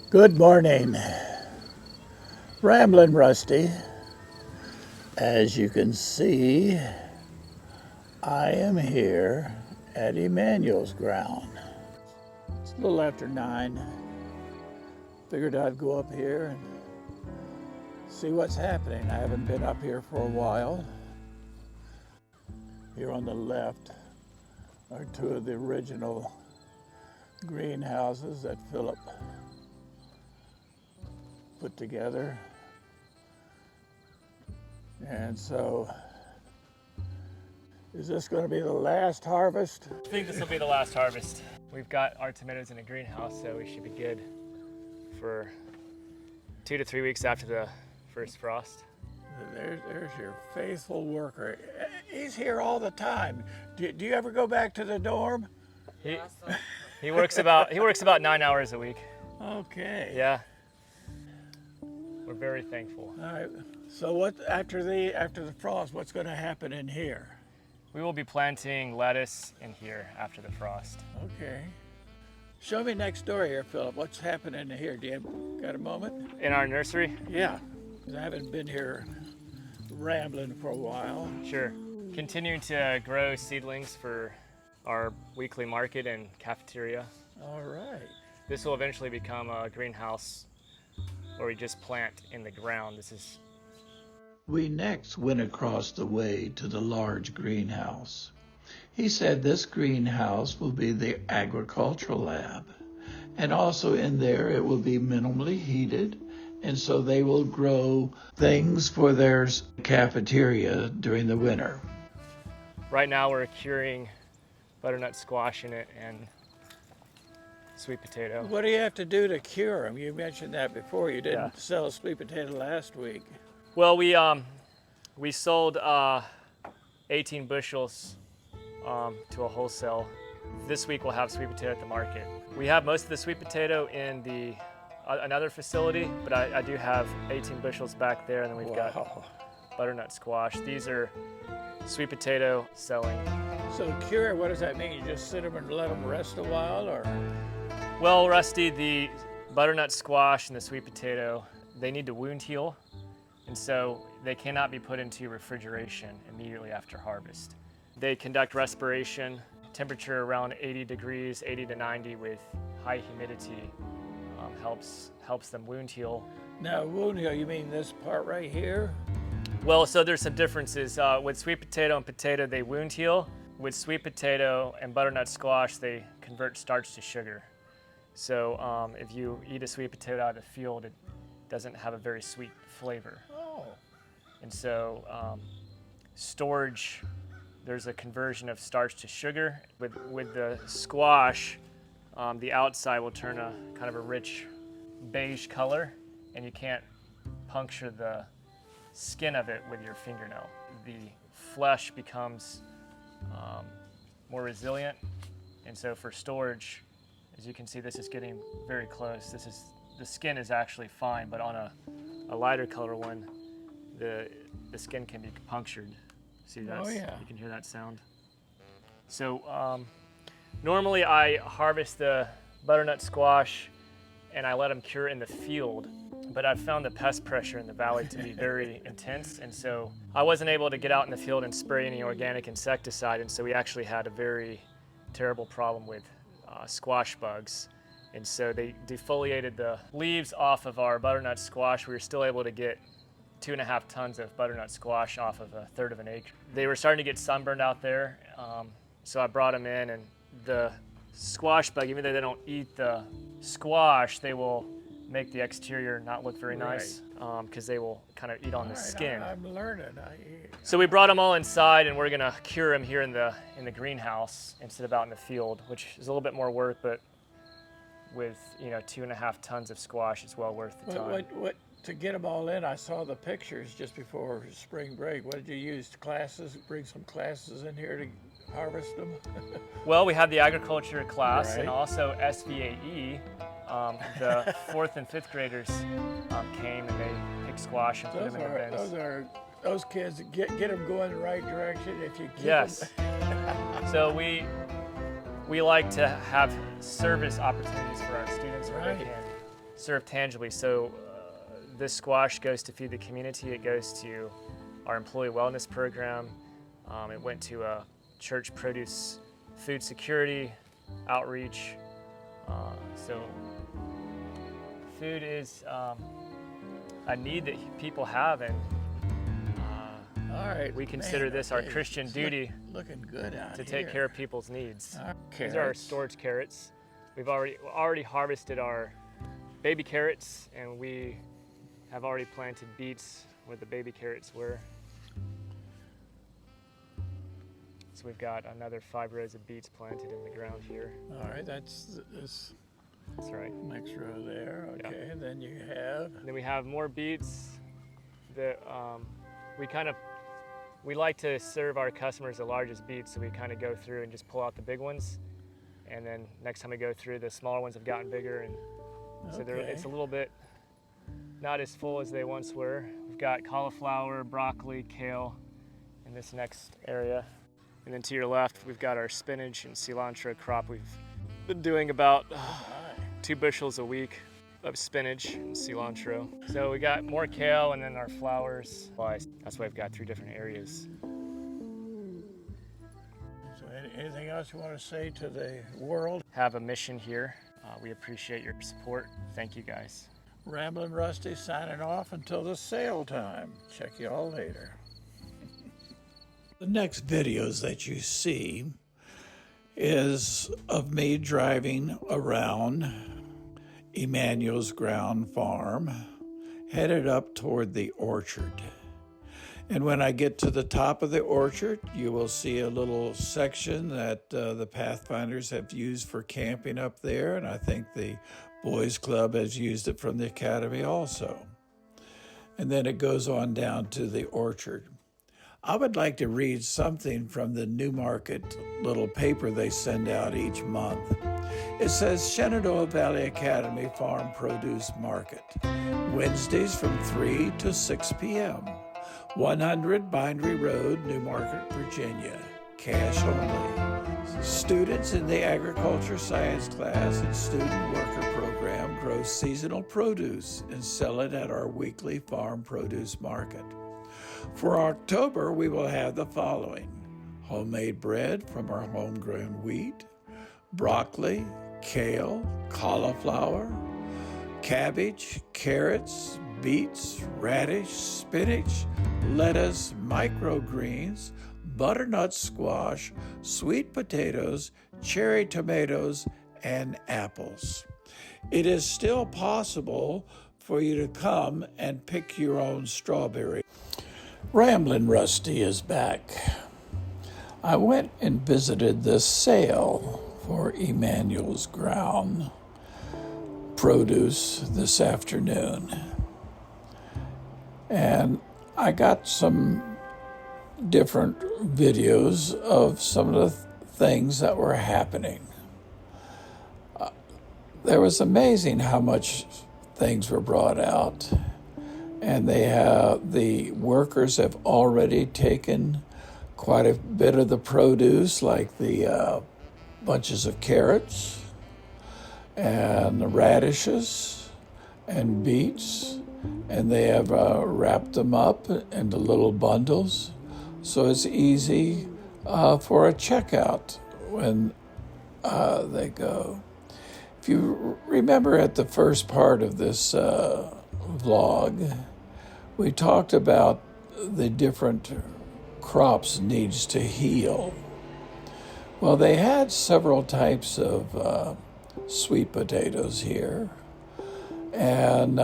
Good morning, Ramblin' Rusty. As you can see, I am here at Emmanuel's ground. It's a little after 9. Figured I'd go up here and see what's happening. I haven't been up here for a while. Here on the left are two of the original greenhouses that Philip put together. And so, is this going to be the last harvest? I think this will be the last harvest. We've got our tomatoes in a greenhouse, so we should be good for 2 to 3 weeks after the first frost. There's your faithful worker. He's here all the time. Do you ever go back to the dorm? He works about 9 hours a week. Okay. Yeah. We're very thankful. All right. So what after the frost? What's going to happen in here? We will be planting lettuce in here after the frost. Okay. Show me next door here, Philip. What's happening here? Do you got a moment? In our nursery? Yeah. 'Cause I haven't been here rambling for a while. Sure. Continuing to grow seedlings for our weekly market and cafeteria. All right. This will eventually become a greenhouse where we just plant in the ground. We next went across the way to the large greenhouse. He said this greenhouse will be the agricultural lab, and also in there it will be minimally heated, and so they will grow things for their cafeteria during the winter. Right now we're curing butternut squash in it and sweet potato. What do you have to do to cure them? You mentioned that before. You didn't Yeah. sell sweet potato last week. Well, we sold 18 bushels to a wholesale. This week we'll have sweet potato at the market. We have most of the sweet potato in the another facility, but I do have 18 bushels back there, and then we've got butternut squash. These are sweet potato selling. So cure, what does that mean? You just sit them and let them rest a while, or? Well, Rusty, the butternut squash and the sweet potato, they need to wound heal, and so they cannot be put into refrigeration immediately after harvest. They conduct respiration, temperature around 80 degrees, 80 to 90 with high humidity helps them wound heal. Now, wound heal, you mean this part right here? Well, so there's some differences. With sweet potato and potato, they wound heal. With sweet potato and butternut squash, they convert starch to sugar. So if you eat a sweet potato out of the field, it doesn't have a very sweet flavor. Oh. And so storage, there's a conversion of starch to sugar. With the squash, the outside will turn a kind of a rich beige color, and you can't puncture the skin of it with your fingernail. The flesh becomes more resilient, and so for storage, as you can see, this is getting very close. The skin is actually fine, but on a lighter color one, the skin can be punctured. See that? Oh, yeah. You can hear that sound. So normally I harvest the butternut squash and I let them cure in the field, but I've found the pest pressure in the valley to be very intense, and so I wasn't able to get out in the field and spray any organic insecticide, and so we actually had a very terrible problem with squash bugs. And so they defoliated the leaves off of our butternut squash. We were still able to get 2.5 tons of butternut squash off of 1/3 of an acre. They were starting to get sunburned out there, so I brought them in, and the squash bug, even though they don't eat the squash, they will make the exterior not look very nice, because they will kind of eat on the skin. I'm learning. So we brought them all inside, and we're gonna cure them here in the greenhouse instead of out in the field, which is a little bit more work, but with 2.5 tons of squash, it's well worth the time. What to get them all in? I saw the pictures just before spring break. What did you use? Classes? Bring some classes in here to harvest them? Well, we had the agriculture class, Right. and also SVAE. The 4th and 5th graders came and they picked squash and put them in the bins. Those kids, get them going the right direction if you keep Yes. them. So we like to have service opportunities for our students where Right. they can serve tangibly. So this squash goes to feed the community. It goes to our employee wellness program. It went to a church produce food security outreach. So food is a need that people have, and all right, we consider this our Christian duty looking good out to here. take care of people's needs. These are our Carrots. storage carrots. We've already harvested our baby carrots, and we have already planted beets where the baby carrots were. So we've got another 5 rows of beets planted in the ground here. All right, that's this That's right. next row there. Okay, Yeah. and then you have. And then we have more beets that we like to serve our customers the largest beets, so we kind of go through and just pull out the big ones. And then next time we go through, the smaller ones have gotten bigger, and so it's a little bit not as full as they once were. We've got cauliflower, broccoli, kale in this next area. And then to your left, we've got our spinach and cilantro crop. We've been doing about 2 bushels a week of spinach and cilantro. So we got more kale, and then our flowers. That's why I've got 3 different areas. So anything else you want to say to the world? Have a mission here. We appreciate your support. Thank you guys. Ramblin' Rusty signing off until the sale time. Check you all later. The next videos that you see is of me driving around Emmanuel's ground farm, headed up toward the orchard. And when I get to the top of the orchard, you will see a little section that the Pathfinders have used for camping up there, and I think the Boys Club has used it from the academy also. And then it goes on down to the orchard. I would like to read something from the Newmarket little paper they send out each month. It says Shenandoah Valley Academy Farm Produce Market, Wednesdays from 3 to 6 p.m., 100 Bindery Road, Newmarket, Virginia, cash only. Students in the agriculture science class and student worker program grow seasonal produce and sell it at our weekly farm produce market. For October, we will have the following: homemade bread from our homegrown wheat, broccoli, kale, cauliflower, cabbage, carrots, beets, radish, spinach, lettuce, microgreens, butternut squash, sweet potatoes, cherry tomatoes, and apples. It is still possible for you to come and pick your own strawberry. Ramblin' Rusty is back. I went and visited the sale for Emmanuel's ground produce this afternoon. And I got some different videos of some of the things that were happening. There was amazing how much things were brought out. And the workers have already taken quite a bit of the produce, like the bunches of carrots and the radishes and beets, and they have wrapped them up into little bundles, so it's easy for a checkout when they go. If you remember at the first part of this vlog, we talked about the different crops needs to heal. Well, they had several types of sweet potatoes here, and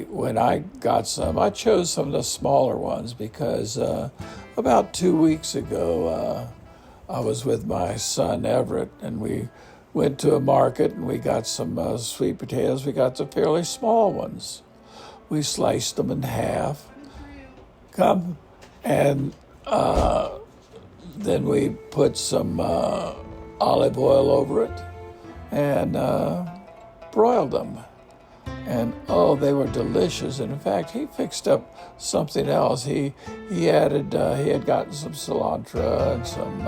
when I got some, I chose some of the smaller ones because about 2 weeks ago, I was with my son Everett, and we went to a market and we got some sweet potatoes. We got the fairly small ones. We sliced them in half, and then we put some olive oil over it and broiled them. And they were delicious. And in fact, he fixed up something else. He added, he had gotten some cilantro and some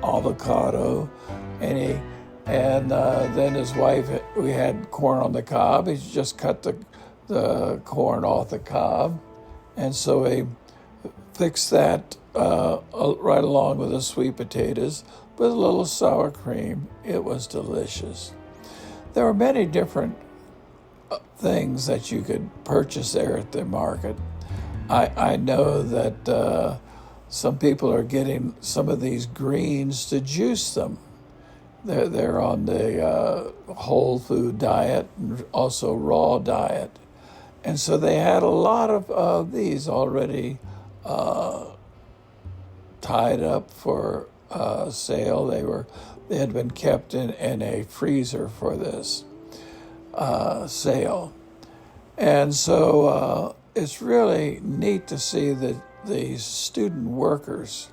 avocado, and he And then his wife, we had corn on the cob. He just cut the corn off the cob. And so he fixed that right along with the sweet potatoes with a little sour cream. It was delicious. There were many different things that you could purchase there at the market. I know that some people are getting some of these greens to juice them. They're on the whole food diet and also raw diet. And so they had a lot of these already tied up for sale. They had been kept in a freezer for this sale. And so it's really neat to see that these student workers,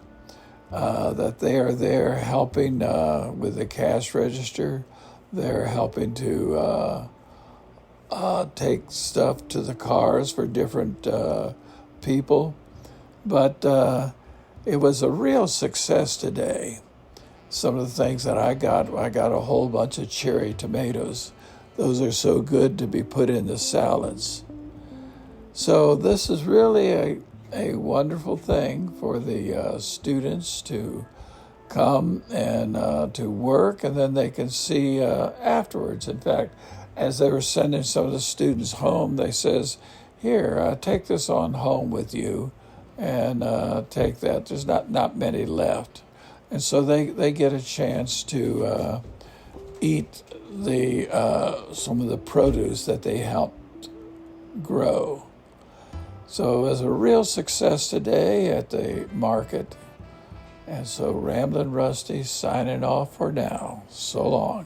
that they are there helping with the cash register. They're helping to take stuff to the cars for different people. But it was a real success today. Some of the things that I got a whole bunch of cherry tomatoes. Those are so good to be put in the salads. So this is really a wonderful thing for the students to come and to work, and then they can see afterwards. In fact, as they were sending some of the students home, they says, here, take this on home with you and take that. There's not many left. And so they get a chance to eat some of the produce that they helped grow. So it was a real success today at the market. And so Ramblin' Rusty signing off for now. So long.